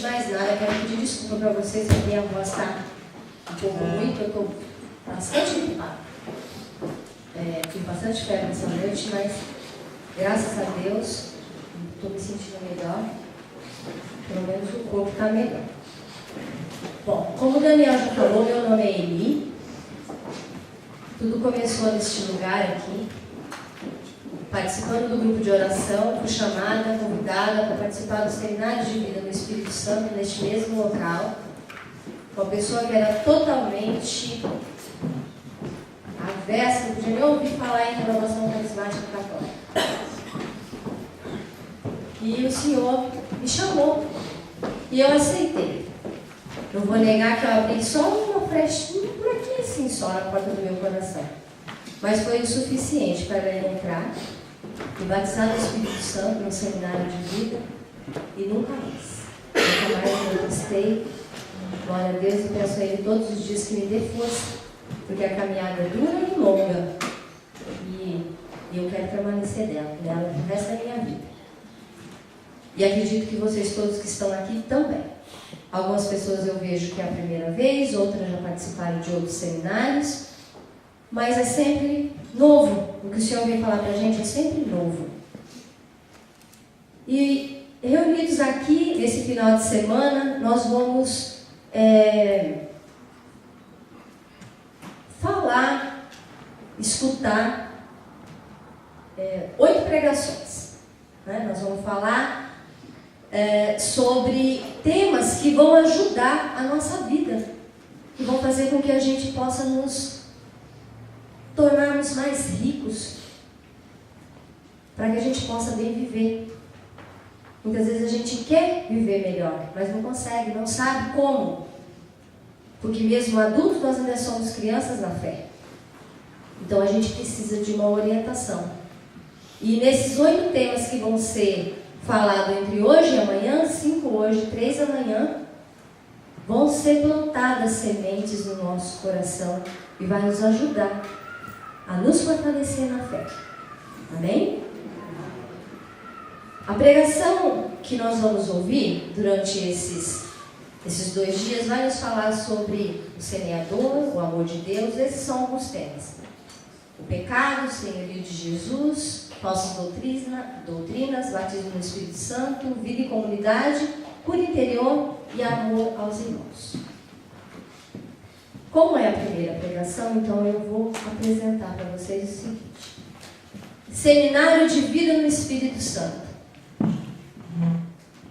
mais nada, quero pedir desculpa para vocês, que a minha voz está um pouco ruim, eu estou bastante gripada. Tive bastante febre essa noite, mas graças a Deus estou me sentindo melhor. Pelo menos o corpo está melhor. Bom, como o Daniel já falou, meu nome é Eli. Tudo começou neste lugar aqui, participando do grupo de oração, fui chamada, convidada para participar do seminário de vida do Espírito Santo neste mesmo local. Uma pessoa que era totalmente avessa, não podia nem ouvir falar em renovação carismática católica. E o Senhor me chamou e eu aceitei. Não vou negar que eu abri só uma frechinha por aqui assim, só na porta do meu coração. Mas foi o suficiente para eu entrar e batizar no Espírito Santo no seminário de vida e nunca mais. Nunca mais eu gostei. Glória a Deus, e peço a Ele todos os dias que me dê força, porque a caminhada é dura e longa. E eu quero permanecer nela o resto da minha vida. E acredito que vocês todos que estão aqui também. Algumas pessoas eu vejo que é a primeira vez, outras já participaram de outros seminários, mas é sempre novo. O que o Senhor vem falar para a gente é sempre novo. E reunidos aqui, nesse final de semana, nós vamos falar, escutar 8 pregações. Né? Nós vamos falar sobre temas que vão ajudar a nossa vida, que vão fazer com que a gente possa nos tornarmos mais ricos, para que a gente possa bem viver. Muitas vezes a gente quer viver melhor, mas não consegue, não sabe como. Porque mesmo adultos, nós ainda somos crianças na fé. Então a gente precisa de uma orientação. E nesses 8 temas que vão ser falados entre hoje e amanhã, 5 hoje, 3 amanhã, vão ser plantadas sementes no nosso coração e vai nos ajudar a nos fortalecer na fé. Amém? A pregação que nós vamos ouvir durante esses 2 dias vai nos falar sobre o semeador, o amor de Deus. Esses são alguns temas. O pecado, o senhorio de Jesus, falsas doutrinas, batismo no Espírito Santo, vida e comunidade, cura interior e amor aos irmãos. Como é a primeira pregação, então eu vou apresentar para vocês o seguinte. Seminário de vida no Espírito Santo.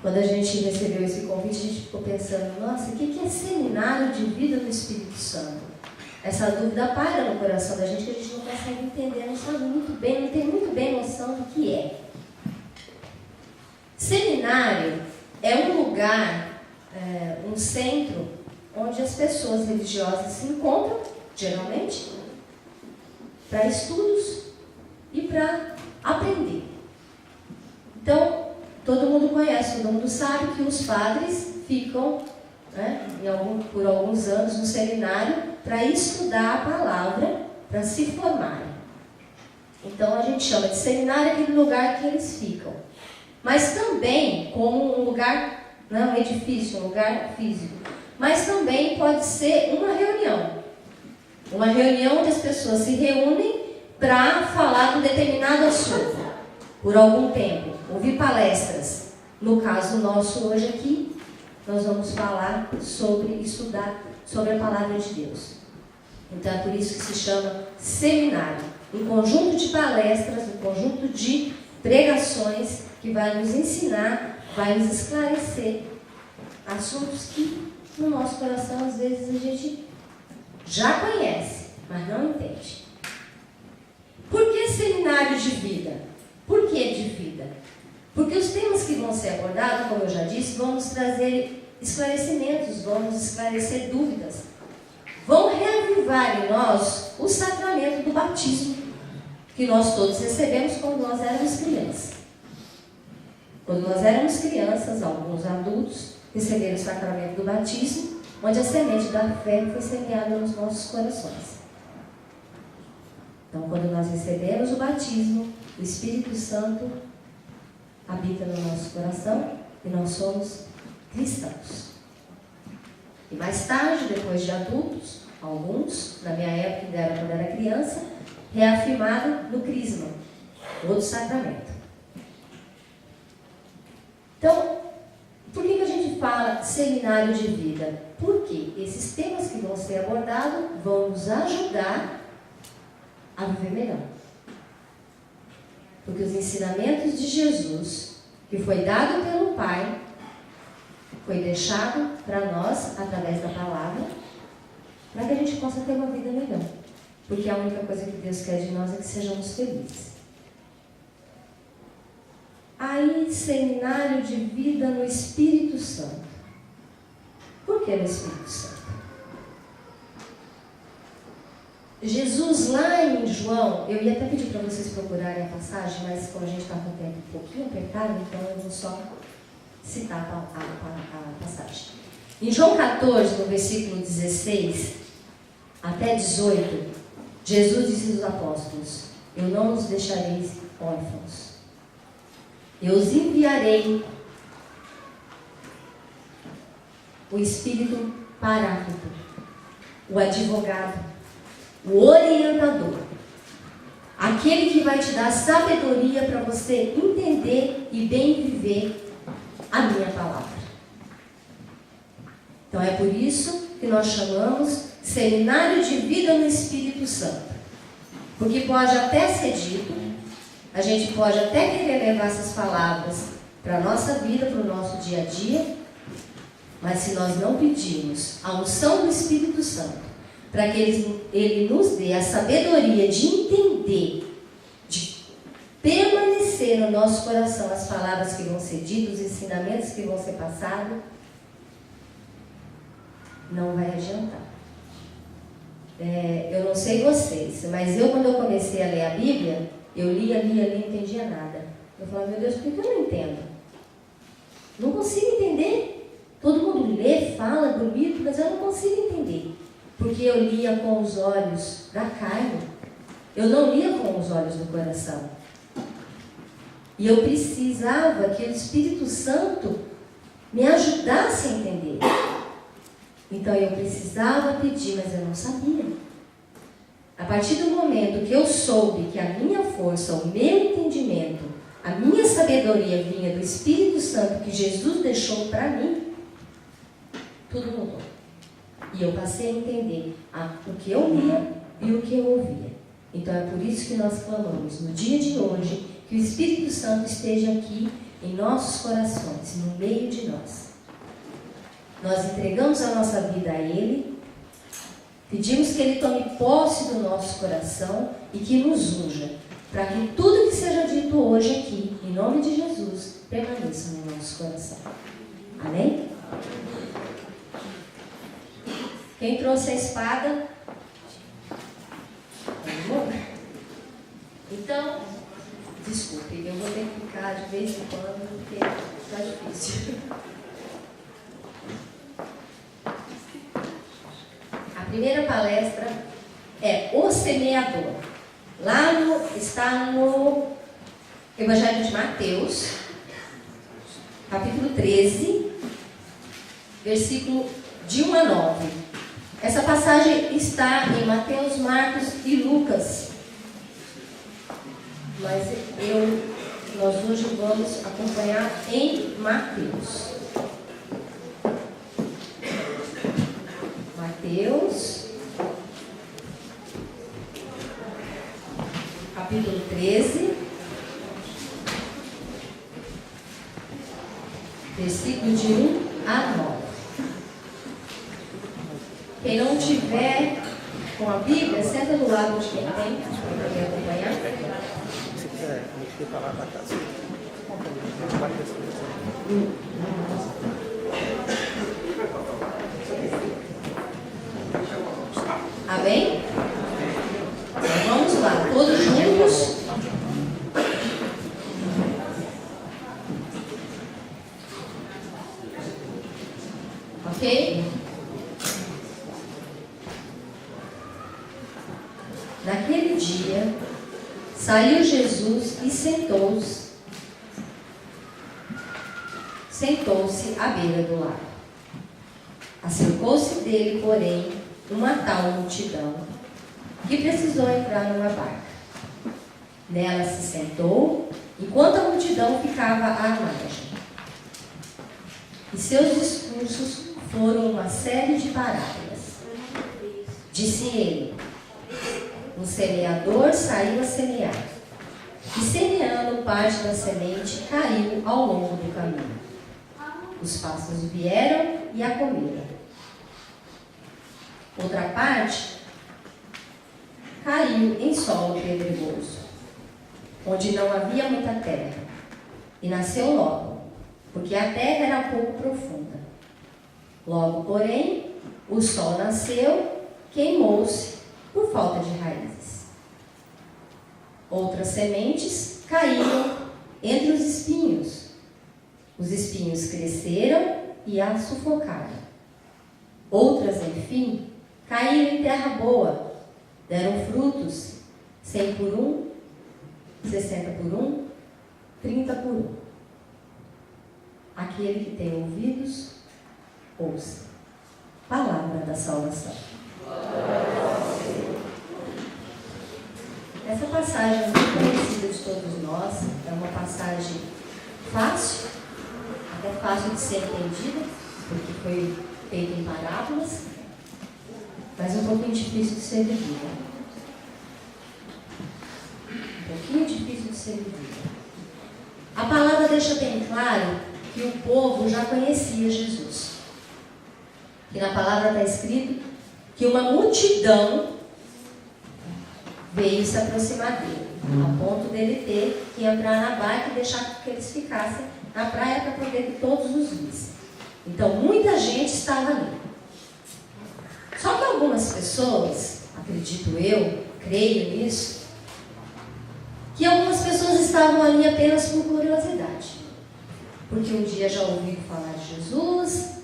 Quando a gente recebeu esse convite, a gente ficou pensando, nossa, o que é seminário de vida no Espírito Santo? Essa dúvida paira no coração da gente, que a gente não consegue entender, não sabe muito bem, não tem muito bem noção do que é. Seminário é um lugar, um centro, onde as pessoas religiosas se encontram, geralmente, para estudos e para aprender. Então, todo mundo conhece, todo mundo sabe que os padres ficam, por alguns anos no seminário para estudar a palavra, para se formarem. Então a gente chama de seminário aquele lugar que eles ficam. Mas também como um lugar, um edifício, um lugar físico. Mas também pode ser uma reunião. Uma reunião onde as pessoas se reúnem para falar de um determinado assunto, por algum tempo, ouvir palestras. No caso nosso hoje aqui, nós vamos falar estudar sobre a palavra de Deus. Então é por isso que se chama seminário. Um conjunto de palestras, um conjunto de pregações que vai nos ensinar, vai nos esclarecer assuntos que no nosso coração às vezes a gente já conhece, mas não entende. Por que seminário de vida? Por que de vida? Porque os temas que vão ser abordados, como eu já disse, vão nos trazer esclarecimentos, vão nos esclarecer dúvidas, vão reavivar em nós o sacramento do batismo, que nós todos recebemos quando nós éramos crianças. Quando nós éramos crianças, alguns adultos receberam o sacramento do batismo, onde a semente da fé foi semeada nos nossos corações. Então, quando nós recebemos o batismo, o Espírito Santo habita no nosso coração e nós somos cristãos. E mais tarde, depois de adultos, alguns, na minha época, ainda era quando era criança, reafirmado no crisma, outro sacramento. Então, por que a gente fala seminário de vida? Porque esses temas que vão ser abordados vão nos ajudar a viver melhor. Porque os ensinamentos de Jesus, que foi dado pelo Pai, foi deixado para nós, através da palavra, para que a gente possa ter uma vida melhor. Porque a única coisa que Deus quer de nós é que sejamos felizes. Aí, seminário de vida no Espírito Santo. Por que no Espírito Santo? Jesus, lá em João, eu ia até pedir para vocês procurarem a passagem, mas como a gente está com o tempo um pouquinho apertado, então eu vou só citar a passagem. Em João 14, no versículo 16 até 18, Jesus disse aos apóstolos: eu não os deixarei órfãos. Eu os enviarei o Espírito Paráclito, o advogado, o orientador, aquele que vai te dar sabedoria para você entender e bem viver a minha palavra. Então é por isso que nós chamamos seminário de vida no Espírito Santo. Porque pode até ser dito, a gente pode até querer levar essas palavras para a nossa vida, para o nosso dia a dia, mas se nós não pedirmos a unção do Espírito Santo, para que ele nos dê a sabedoria de entender, de permanecer no nosso coração as palavras que vão ser ditas, os ensinamentos que vão ser passados, não vai adiantar. Eu não sei vocês, mas eu, quando eu comecei a ler a Bíblia, eu lia, não entendia nada. Eu falava: meu Deus, por que eu não entendo? Não consigo entender. Todo mundo lê, fala bonito, mas eu não consigo entender. Porque eu lia com os olhos da carne. Eu não lia com os olhos do coração. E eu precisava que o Espírito Santo me ajudasse a entender. Então eu precisava pedir, mas eu não sabia. A partir do momento que eu soube que a minha força, o meu entendimento, a minha sabedoria vinha do Espírito Santo que Jesus deixou para mim, tudo mudou. E eu passei a entender o que eu lia e o que eu ouvia. Então é por isso que nós clamamos no dia de hoje que o Espírito Santo esteja aqui em nossos corações, no meio de nós. Nós entregamos a nossa vida a Ele, pedimos que Ele tome posse do nosso coração e que nos unja, para que tudo que seja dito hoje aqui, em nome de Jesus, permaneça no nosso coração. Amém? Quem trouxe a espada? Vamos? Então, desculpe, eu vou ter que ficar de vez em quando, porque está difícil. A primeira palestra é O Semeador. Está no Evangelho de Mateus, capítulo 13, versículo de 1 a 9. Essa passagem está em Mateus, Marcos e Lucas. Mas nós hoje vamos acompanhar em Mateus. Mateus, capítulo 13, versículo de 1 a 9. Quem não tiver com a Bíblia, senta do lado de quem tem, para poder acompanhar. Se quiser, me explica lá para casa. Amém? Então vamos lá, todos juntos. Ok? Naquele dia, saiu Jesus e sentou-se sentou-se à beira do lago. Acercou-se dele, porém, uma tal multidão, que precisou entrar numa barca. Nela se sentou, enquanto a multidão ficava à margem. E seus discursos foram uma série de parábolas. Disse ele: um semeador saiu a semear, e semeando parte da semente caiu ao longo do caminho. Os pássaros vieram e a comeram. Outra parte caiu em solo pedregoso, onde não havia muita terra, e nasceu logo, porque a terra era pouco profunda. Logo, porém, o sol nasceu, queimou-se por falta de raízes. Outras sementes caíram entre os espinhos. Os espinhos cresceram e a sufocaram. Outras, enfim, caíram em terra boa, deram frutos, 100 por 1, 60 por 1, 30 por 1. Aquele que tem ouvidos, ouça. Palavra da salvação. Essa passagem é muito conhecida de todos nós, é uma passagem fácil, até fácil de ser entendida, porque foi feita em parábolas, mas um pouquinho difícil de ser vivida. Um pouquinho difícil de ser vivida. A palavra deixa bem claro que o povo já conhecia Jesus. Que na palavra está escrito que uma multidão veio se aproximar dele, a ponto dele ter que entrar na barca e deixar que eles ficassem na praia para poder que todos os vissem. Então, muita gente estava ali. Só que algumas pessoas, acredito eu, creio nisso, que algumas pessoas estavam ali apenas por curiosidade. Porque um dia já ouviram falar de Jesus,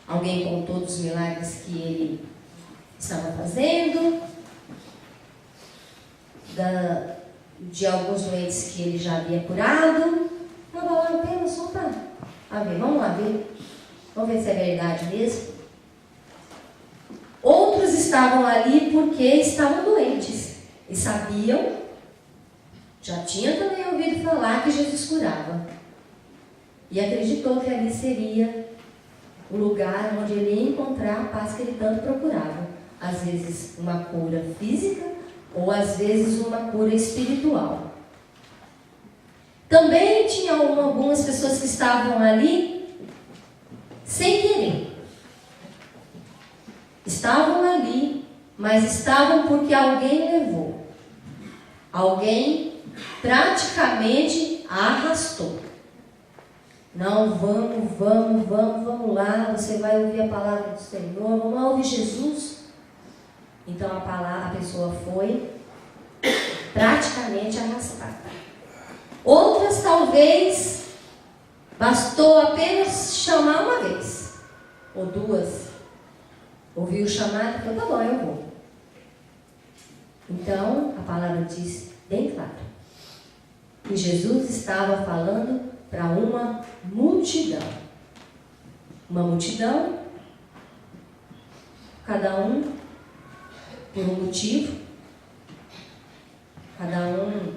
alguém contou dos milagres que ele estava fazendo, de alguns doentes que ele já havia curado. Estava lá apenas só para ver, vamos lá ver. Vamos ver se é verdade mesmo. Outros estavam ali porque estavam doentes e sabiam, já tinham também ouvido falar que Jesus curava. E acreditou que ali seria o lugar onde ele ia encontrar a paz que ele tanto procurava. Às vezes uma cura física ou às vezes uma cura espiritual. Também tinha algumas pessoas que estavam ali sem querer. Estavam ali, mas estavam porque alguém levou. Alguém praticamente a arrastou. Não, vamos lá, você vai ouvir a palavra do Senhor, vamos lá ouvir Jesus. Então a pessoa foi praticamente arrastada. Outras talvez bastou apenas chamar uma vez, ou duas. Ouviu o chamado e falou, tá bom, eu vou. Então a palavra diz bem claro que Jesus estava falando para uma multidão. Uma multidão, cada um por um motivo, cada um,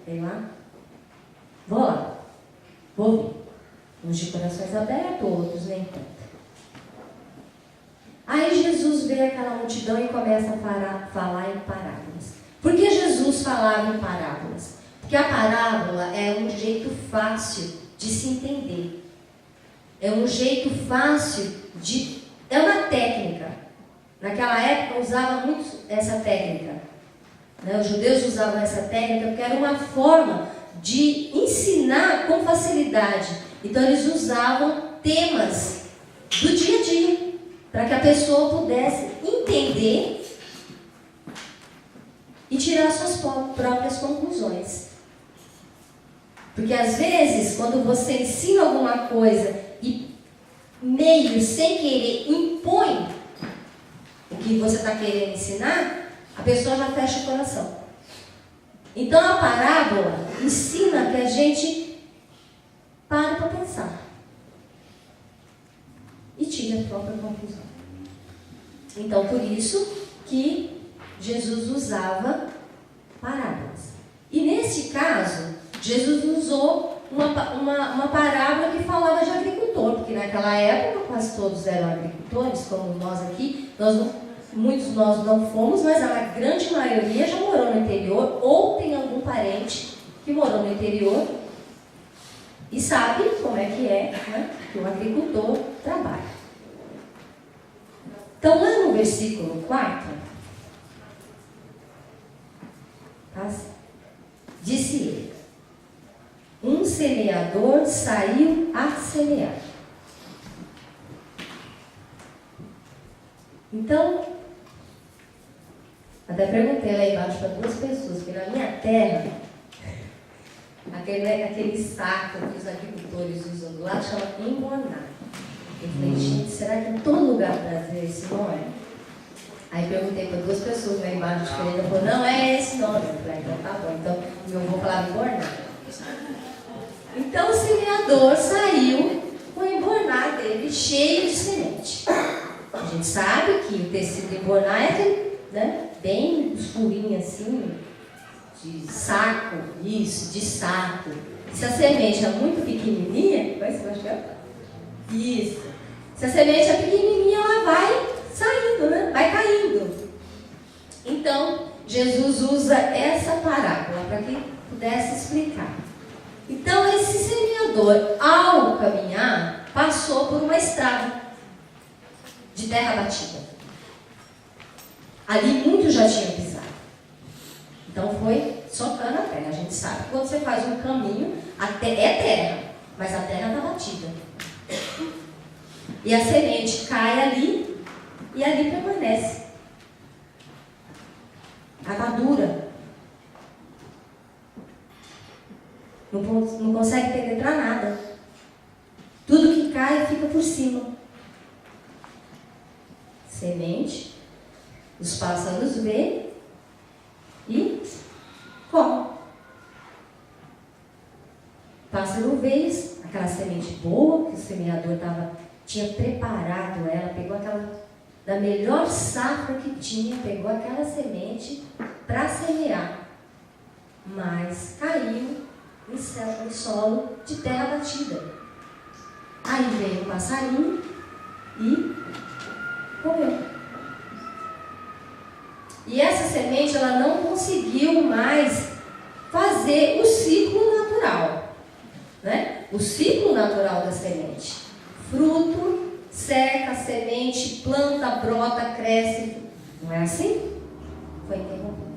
sei lá, vou lá, vou ouvir. Uns de corações abertos, outros nem tanto. Aí Jesus vê aquela multidão e começa a falar em parábolas. Por que Jesus falava em parábolas? Porque a parábola é um jeito fácil de se entender. É um jeito fácil de... É uma técnica. Naquela época usava muito essa técnica. Os judeus usavam essa técnica porque era uma forma de ensinar com facilidade. Então eles usavam temas do dia a dia para que a pessoa pudesse entender e tirar suas próprias conclusões. Porque às vezes, quando você ensina alguma coisa e meio sem querer impõe o que você está querendo ensinar, a pessoa já fecha o coração. Então a parábola ensina que a gente para pensar e tire a própria conclusão. Então, por isso que Jesus usava parábolas. E nesse caso, Jesus usou uma parábola que falava de agricultor, porque naquela época quase todos eram agricultores, como nós aqui. Muitos de nós não fomos, mas a grande maioria já morou no interior ou tem algum parente que morou no interior e sabe como é, né, que o agricultor trabalha. Então, lá no versículo 4, disse ele: um semeador saiu a semear. Então, até perguntei lá embaixo para 2 pessoas, porque na minha terra, aquele saco que os agricultores usam do lado chama embornar. Eu falei, gente, será que em todo lugar do Brasil é esse nome? Aí perguntei para 2 pessoas lá embaixo diferentes, ela falou, não é esse nome. Eu falei, então tá bom, então meu avô falava embornar. Então o semeador saiu com o embornar dele cheio de semente. A gente sabe que o tecido de embornar é aquele, né, bem escurinho assim, de saco, isso, de saco. Se a semente é muito pequenininha, vai se machucar? Isso. Se a semente é pequenininha, ela vai saindo, né? Vai caindo. Então, Jesus usa essa parábola para que pudesse explicar. Então, esse semeador, ao caminhar, passou por uma estrada de terra batida. Ali muitos já tinham pisado. Então, foi socando a terra. A gente sabe que quando você faz um caminho, é terra, mas a terra está batida. E a semente cai ali e ali permanece. A madura. Não consegue penetrar nada. Tudo que cai fica por cima. Semente, os pássaros veem e comem. O pássaro veio, aquela semente boa que o semeador tinha preparado ela, pegou aquela da melhor safra que tinha, pegou aquela semente para semear, mas caiu em solo de terra batida. Aí veio o passarinho e comeu. E essa semente ela não conseguiu mais fazer o ciclo natural, né? O ciclo natural da semente: fruto, seca, semente, planta, brota, cresce. Não é assim? Foi interrompido.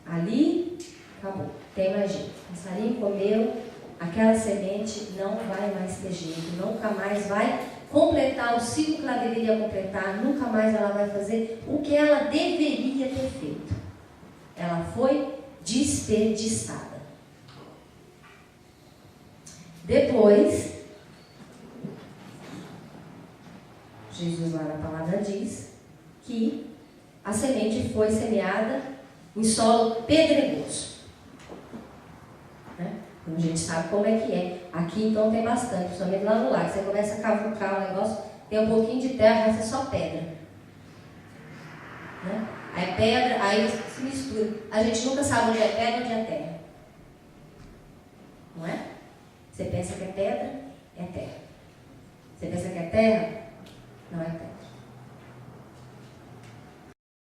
Ali, acabou. Tem mais jeito. O passarinho comeu, aquela semente não vai mais ter jeito, nunca mais vai completar o ciclo que ela deveria completar, nunca mais ela vai fazer o que ela deveria ter feito. Ela foi desperdiçada. Depois, Jesus lá na palavra diz que a semente foi semeada em solo pedregoso. Né? Então a gente sabe como é que é. Aqui então tem bastante, principalmente lá no lago. Você começa a cavucar o negócio, tem um pouquinho de terra, mas é só pedra. Né? Aí pedra, aí se mistura. A gente nunca sabe onde é pedra e onde é terra. Não é? Você pensa que é pedra, é terra. Você pensa que é terra, não é terra.